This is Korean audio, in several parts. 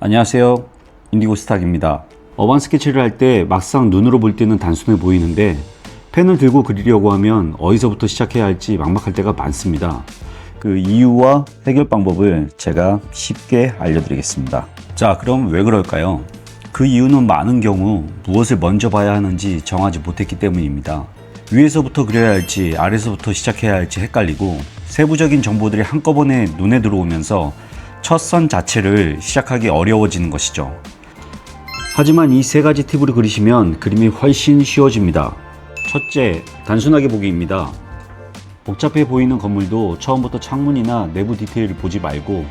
안녕하세요, 인디고 스탁입니다. 어반 스케치를 할 때 막상 눈으로 볼 때는 단순해 보이는데 펜을 들고 그리려고 하면 어디서부터 시작해야 할지 막막할 때가 많습니다. 그 이유와 해결 방법을 제가 쉽게 알려드리겠습니다. 자, 그럼 왜 그럴까요? 그 이유는 많은 경우 무엇을 먼저 봐야 하는지 정하지 못했기 때문입니다. 위에서부터 그려야 할지 아래서부터 시작해야 할지 헷갈리고 세부적인 정보들이 한꺼번에 눈에 들어오면서 첫 선 자체를 시작하기 어려워지는 것이죠. 하지만 이 세 가지 팁으로 그리시면 그림이 훨씬 쉬워집니다. 첫째, 단순하게 보기입니다. 복잡해 보이는 건물도 처음부터 창문이나 내부 디테일을 보지 말고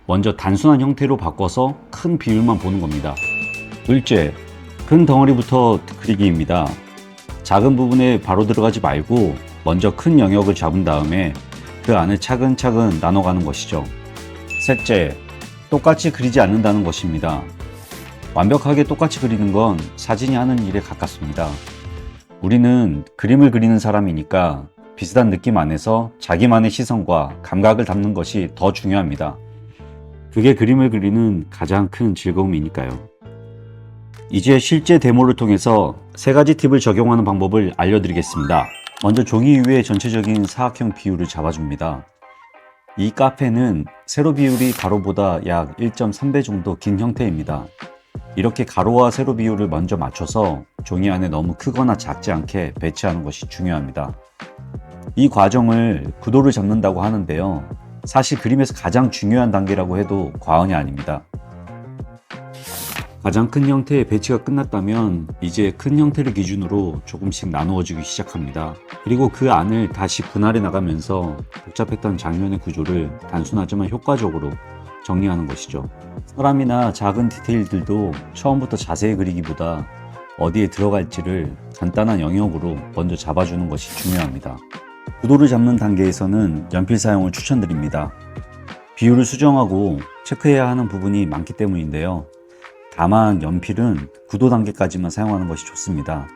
먼저 단순한 형태로 바꿔서 큰 비율만 보는 겁니다. 둘째, 큰 덩어리부터 그리기입니다. 작은 부분에 바로 들어가지 말고 먼저 큰 영역을 잡은 다음에 그 안을 차근차근 나눠가는 것이죠. 셋째, 똑같이 그리지 않는다는 것입니다. 완벽하게 똑같이 그리는 건 사진이 하는 일에 가깝습니다. 우리는 그림을 그리는 사람이니까 비슷한 느낌 안에서 자기만의 시선과 감각을 담는 것이 더 중요합니다. 그게 그림을 그리는 가장 큰 즐거움이니까요. 이제 실제 데모를 통해서 세 가지 팁을 적용하는 방법을 알려드리겠습니다. 먼저 종이 위에 전체적인 사각형 비율을 잡아줍니다. 이 카페는 세로 비율이 가로보다 약 1.3배 정도 긴 형태입니다. 이렇게 가로와 세로 비율을 먼저 맞춰서 종이 안에 너무 크거나 작지 않게 배치하는 것이 중요합니다. 이 과정을 구도를 잡는다고 하는데요. 사실 그림에서 가장 중요한 단계라고 해도 과언이 아닙니다. 가장 큰 형태의 배치가 끝났다면 이제 큰 형태를 기준으로 조금씩 나누어지기 시작합니다. 그리고 그 안을 다시 분할해 나가면서 복잡했던 장면의 구조를 단순하지만 효과적으로 정리하는 것이죠. 사람이나 작은 디테일들도 처음부터 자세히 그리기보다 어디에 들어갈지를 간단한 영역으로 먼저 잡아주는 것이 중요합니다. 구도를 잡는 단계에서는 연필 사용을 추천드립니다. 비율을 수정하고 체크해야 하는 부분이 많기 때문인데요. 다만 연필은 구도 단계까지만 사용하는 것이 좋습니다.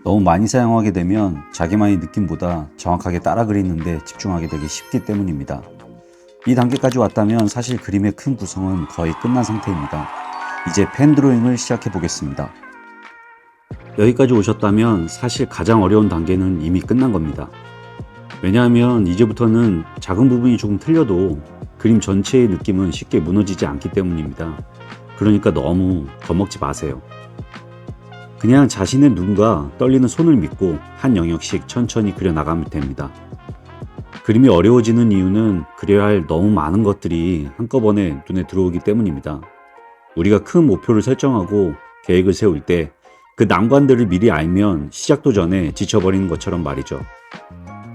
너무 많이 사용하게 되면 자기만의 느낌보다 정확하게 따라 그리는데 집중하게 되기 쉽기 때문입니다. 이 단계까지 왔다면 사실 그림의 큰 구성은 거의 끝난 상태입니다. 이제 펜 드로잉을 시작해 보겠습니다. 여기까지 오셨다면 사실 가장 어려운 단계는 이미 끝난 겁니다. 왜냐하면 이제부터는 작은 부분이 조금 틀려도 그림 전체의 느낌은 쉽게 무너지지 않기 때문입니다. 그러니까 너무 겁먹지 마세요. 그냥 자신의 눈과 떨리는 손을 믿고 한 영역씩 천천히 그려나가면 됩니다. 그림이 어려워지는 이유는 그려야 할 너무 많은 것들이 한꺼번에 눈에 들어오기 때문입니다. 우리가 큰 목표를 설정하고 계획을 세울 때 그 난관들을 미리 알면 시작도 전에 지쳐버리는 것처럼 말이죠.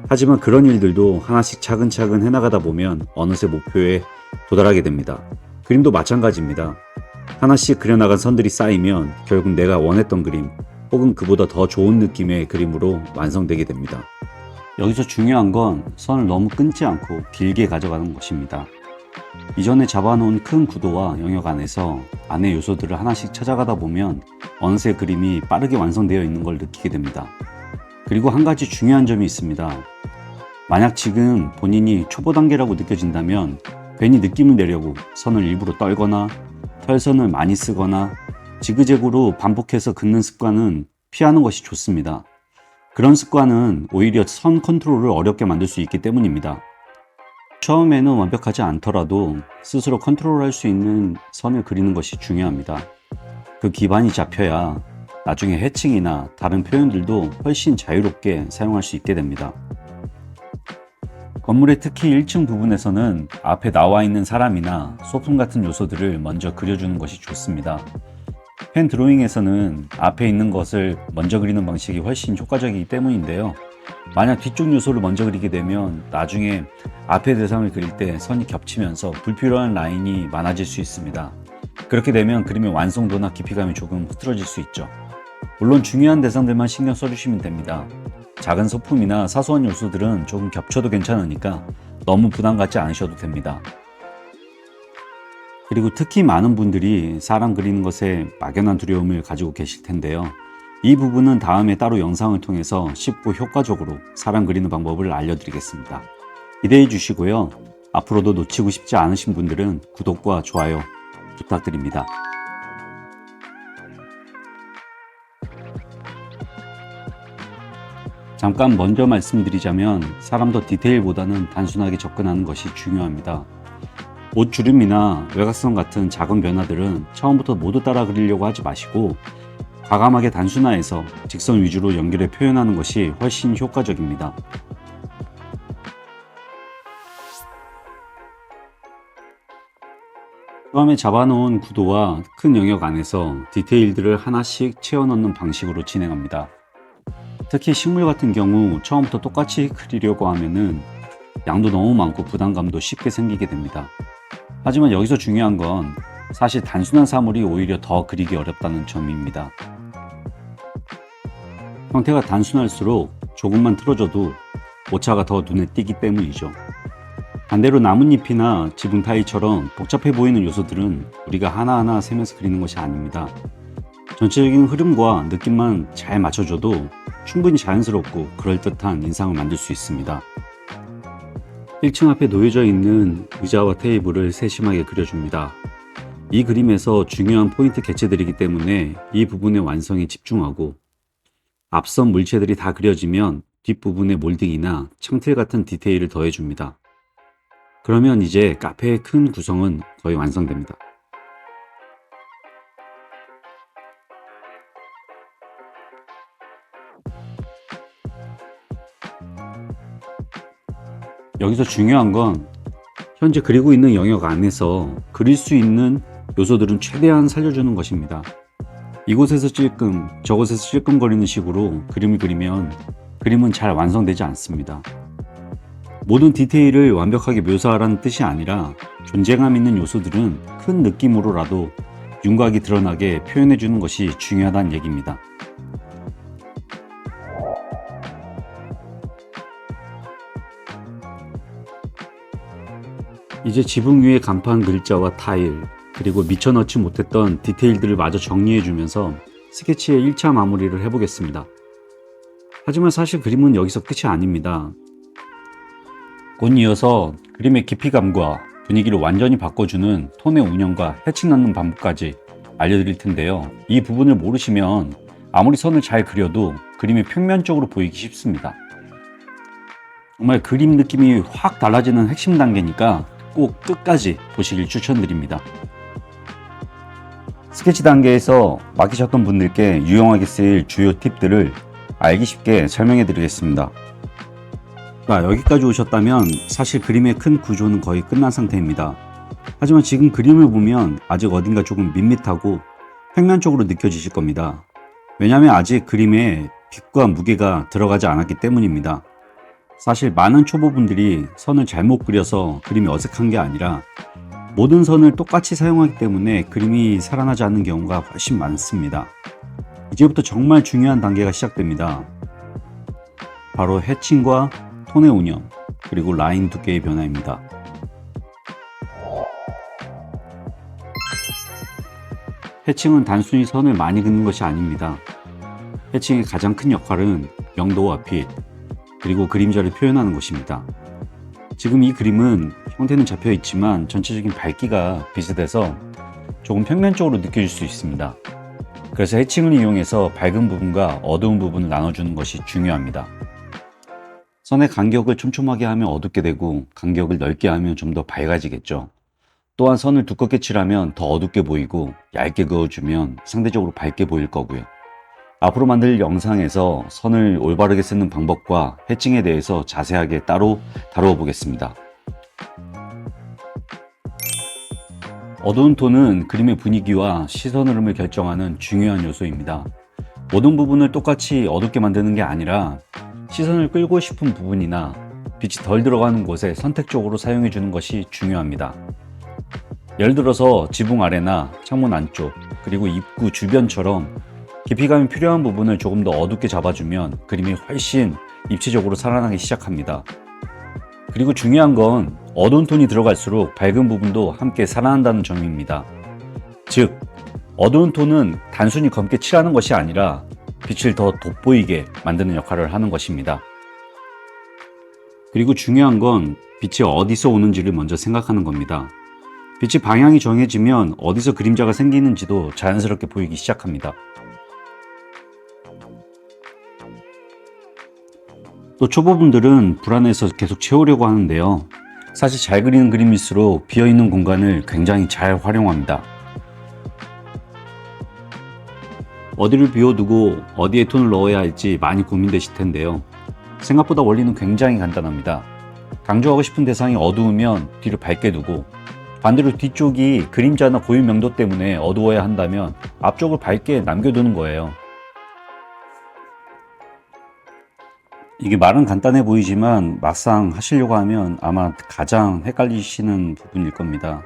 하지만 그런 일들도 하나씩 차근차근 해나가다 보면 어느새 목표에 도달하게 됩니다. 그림도 마찬가지입니다. 하나씩 그려나간 선들이 쌓이면 결국 내가 원했던 그림 혹은 그보다 더 좋은 느낌의 그림으로 완성되게 됩니다. 여기서 중요한 건 선을 너무 끊지 않고 길게 가져가는 것입니다. 이전에 잡아놓은 큰 구도와 영역 안에서 안의 요소들을 하나씩 찾아가다 보면 어느새 그림이 빠르게 완성되어 있는 걸 느끼게 됩니다. 그리고 한 가지 중요한 점이 있습니다. 만약 지금 본인이 초보 단계라고 느껴진다면 괜히 느낌을 내려고 선을 일부러 떨거나 털선을 많이 쓰거나 지그재그로 반복해서 긋는 습관은 피하는 것이 좋습니다. 그런 습관은 오히려 선 컨트롤을 어렵게 만들 수 있기 때문입니다. 처음에는 완벽하지 않더라도 스스로 컨트롤할 수 있는 선을 그리는 것이 중요합니다. 그 기반이 잡혀야 나중에 해칭이나 다른 표현들도 훨씬 자유롭게 사용할 수 있게 됩니다. 건물의 특히 1층 부분에서는 앞에 나와 있는 사람이나 소품 같은 요소들을 먼저 그려주는 것이 좋습니다. 펜 드로잉에서는 앞에 있는 것을 먼저 그리는 방식이 훨씬 효과적이기 때문인데요. 만약 뒤쪽 요소를 먼저 그리게 되면 나중에 앞의 대상을 그릴 때 선이 겹치면서 불필요한 라인이 많아질 수 있습니다. 그렇게 되면 그림의 완성도나 깊이감이 조금 흐트러질 수 있죠. 물론 중요한 대상들만 신경 써주시면 됩니다. 작은 소품이나 사소한 요소들은 조금 겹쳐도 괜찮으니까 너무 부담 갖지 않으셔도 됩니다. 그리고 특히 많은 분들이 사람 그리는 것에 막연한 두려움을 가지고 계실 텐데요. 이 부분은 다음에 따로 영상을 통해서 쉽고 효과적으로 사람 그리는 방법을 알려드리겠습니다. 기대해 주시고요. 앞으로도 놓치고 싶지 않으신 분들은 구독과 좋아요, 부탁드립니다. 잠깐 먼저 말씀드리자면 사람도 디테일보다는 단순하게 접근하는 것이 중요합니다. 옷 주름이나 외곽선 같은 작은 변화들은 처음부터 모두 따라 그리려고 하지 마시고 과감하게 단순화해서 직선 위주로 연결해 표현하는 것이 훨씬 효과적입니다. 처음에 잡아놓은 구도와 큰 영역 안에서 디테일들을 하나씩 채워 넣는 방식으로 진행합니다. 특히 식물 같은 경우 처음부터 똑같이 그리려고 하면은 양도 너무 많고 부담감도 쉽게 생기게 됩니다. 하지만 여기서 중요한 건 사실 단순한 사물이 오히려 더 그리기 어렵다는 점입니다. 형태가 단순할수록 조금만 틀어져도 오차가 더 눈에 띄기 때문이죠. 반대로 나뭇잎이나 지붕 타일처럼 복잡해 보이는 요소들은 우리가 하나하나 세면서 그리는 것이 아닙니다. 전체적인 흐름과 느낌만 잘 맞춰줘도 충분히 자연스럽고 그럴듯한 인상을 만들 수 있습니다. 1층 앞에 놓여져 있는 의자와 테이블을 세심하게 그려줍니다. 이 그림에서 중요한 포인트 개체들이기 때문에 이 부분의 완성에 집중하고 앞선 물체들이 다 그려지면 뒷부분의 몰딩이나 창틀 같은 디테일을 더해줍니다. 그러면 이제 카페의 큰 구성은 거의 완성됩니다. 여기서 중요한 건 현재 그리고 있는 영역 안에서 그릴 수 있는 요소들은 최대한 살려주는 것입니다. 이곳에서 찔끔 저곳에서 찔끔거리는 식으로 그림을 그리면 그림은 잘 완성되지 않습니다. 모든 디테일을 완벽하게 묘사하라는 뜻이 아니라 존재감 있는 요소들은 큰 느낌으로라도 윤곽이 드러나게 표현해주는 것이 중요하다는 얘기입니다. 이제 지붕 위의 간판 글자와 타일, 그리고 미처 넣지 못했던 디테일들을 마저 정리해주면서 스케치의 1차 마무리를 해보겠습니다. 하지만 사실 그림은 여기서 끝이 아닙니다. 곧 이어서 그림의 깊이감과 분위기를 완전히 바꿔주는 톤의 운영과 해칭 넣는 방법까지 알려드릴 텐데요. 이 부분을 모르시면 아무리 선을 잘 그려도 그림이 평면적으로 보이기 쉽습니다. 정말 그림 느낌이 확 달라지는 핵심 단계니까 꼭 끝까지 보시길 추천드립니다. 스케치 단계에서 맡기셨던 분들께 유용하게 쓰일 주요 팁들을 알기 쉽게 설명해 드리겠습니다. 자, 여기까지 오셨다면 사실 그림의 큰 구조는 거의 끝난 상태입니다. 하지만 지금 그림을 보면 아직 어딘가 조금 밋밋하고 평면적으로 느껴지실 겁니다. 왜냐하면 아직 그림에 빛과 무게가 들어가지 않았기 때문입니다. 사실 많은 초보분들이 선을 잘못 그려서 그림이 어색한 게 아니라 모든 선을 똑같이 사용하기 때문에 그림이 살아나지 않는 경우가 훨씬 많습니다. 이제부터 정말 중요한 단계가 시작됩니다. 바로 해칭과 톤의 운영, 그리고 라인 두께의 변화입니다. 해칭은 단순히 선을 많이 긋는 것이 아닙니다. 해칭의 가장 큰 역할은 명도와 빛, 그리고 그림자를 표현하는 것입니다. 지금 이 그림은 형태는 잡혀 있지만 전체적인 밝기가 비슷해서 조금 평면적으로 느껴질 수 있습니다. 그래서 해칭을 이용해서 밝은 부분과 어두운 부분을 나눠주는 것이 중요합니다. 선의 간격을 촘촘하게 하면 어둡게 되고 간격을 넓게 하면 좀 더 밝아지겠죠. 또한 선을 두껍게 칠하면 더 어둡게 보이고 얇게 그어주면 상대적으로 밝게 보일 거고요. 앞으로 만들 영상에서 선을 올바르게 쓰는 방법과 해칭에 대해서 자세하게 따로 다루어 보겠습니다. 어두운 톤은 그림의 분위기와 시선 흐름을 결정하는 중요한 요소입니다. 모든 부분을 똑같이 어둡게 만드는 게 아니라 시선을 끌고 싶은 부분이나 빛이 덜 들어가는 곳에 선택적으로 사용해 주는 것이 중요합니다. 예를 들어서 지붕 아래나 창문 안쪽, 그리고 입구 주변처럼 깊이감이 필요한 부분을 조금 더 어둡게 잡아주면 그림이 훨씬 입체적으로 살아나기 시작합니다. 그리고 중요한 건 어두운 톤이 들어갈수록 밝은 부분도 함께 살아난다는 점입니다. 즉, 어두운 톤은 단순히 검게 칠하는 것이 아니라 빛을 더 돋보이게 만드는 역할을 하는 것입니다. 그리고 중요한 건 빛이 어디서 오는지를 먼저 생각하는 겁니다. 빛의 방향이 정해지면 어디서 그림자가 생기는지도 자연스럽게 보이기 시작합니다. 또 초보분들은 불안해서 계속 채우려고 하는데요. 사실 잘 그리는 그림일수록 비어있는 공간을 굉장히 잘 활용합니다. 어디를 비워두고 어디에 톤을 넣어야 할지 많이 고민되실 텐데요. 생각보다 원리는 굉장히 간단합니다. 강조하고 싶은 대상이 어두우면 뒤를 밝게 두고, 반대로 뒤쪽이 그림자나 고유 명도 때문에 어두워야 한다면 앞쪽을 밝게 남겨두는 거예요. 이게 말은 간단해 보이지만 막상 하시려고 하면 아마 가장 헷갈리시는 부분일 겁니다.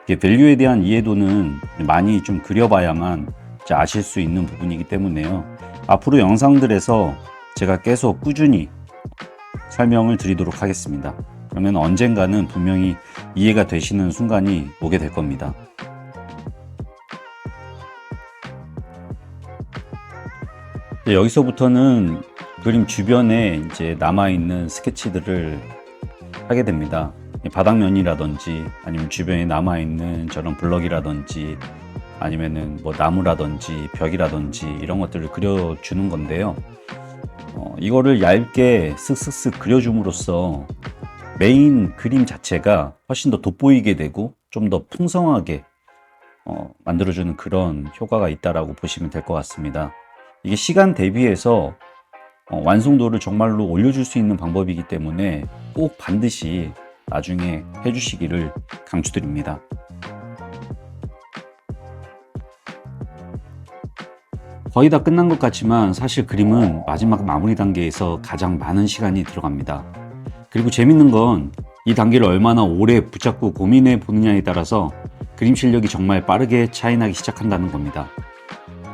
이게 밸류에 대한 이해도는 많이 좀 그려봐야만 아실 수 있는 부분이기 때문에요. 앞으로 영상들에서 제가 계속 꾸준히 설명을 드리도록 하겠습니다. 그러면 언젠가는 분명히 이해가 되시는 순간이 오게 될 겁니다. 여기서부터는 그림 주변에 이제 남아있는 스케치들을 하게 됩니다. 바닥면이라든지 아니면 주변에 남아있는 저런 블럭이라든지 아니면은 뭐 나무라든지 벽이라든지 이런 것들을 그려주는 건데요. 이거를 얇게 쓱쓱쓱 그려줌으로써 메인 그림 자체가 훨씬 더 돋보이게 되고 좀 더 풍성하게 만들어주는 그런 효과가 있다라고 보시면 될 것 같습니다. 이게 시간 대비해서 완성도를 정말로 올려줄 수 있는 방법이기 때문에 꼭 반드시 나중에 해주시기를 강추드립니다. 거의 다 끝난 것 같지만 사실 그림은 마지막 마무리 단계에서 가장 많은 시간이 들어갑니다. 그리고 재밌는 건 이 단계를 얼마나 오래 붙잡고 고민해 보느냐에 따라서 그림 실력이 정말 빠르게 차이나기 시작한다는 겁니다.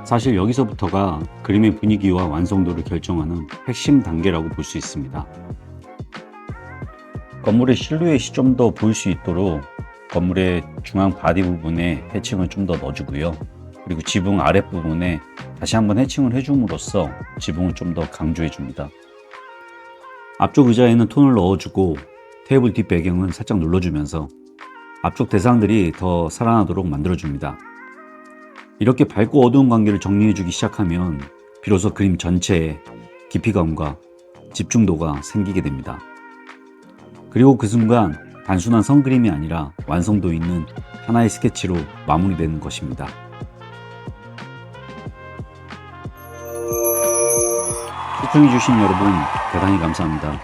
사실 여기서부터가 그림의 분위기와 완성도를 결정하는 핵심 단계라고 볼 수 있습니다. 건물의 실루엣이 좀 더 보일 수 있도록 건물의 중앙 바디 부분에 해칭을 좀 더 넣어주고요. 그리고 지붕 아랫부분에 다시 한번 해칭을 해줌으로써 지붕을 좀 더 강조해 줍니다. 앞쪽 의자에는 톤을 넣어주고 테이블 뒷 배경은 살짝 눌러주면서 앞쪽 대상들이 더 살아나도록 만들어줍니다. 이렇게 밝고 어두운 관계를 정리해주기 시작하면 비로소 그림 전체에 깊이감과 집중도가 생기게 됩니다. 그리고 그 순간 단순한 선그림이 아니라 완성도 있는 하나의 스케치로 마무리되는 것입니다. 시청해주신 여러분 대단히 감사합니다.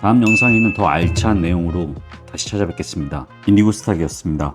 다음 영상에는 더 알찬 내용으로 다시 찾아뵙겠습니다. 인디고 스탁이었습니다.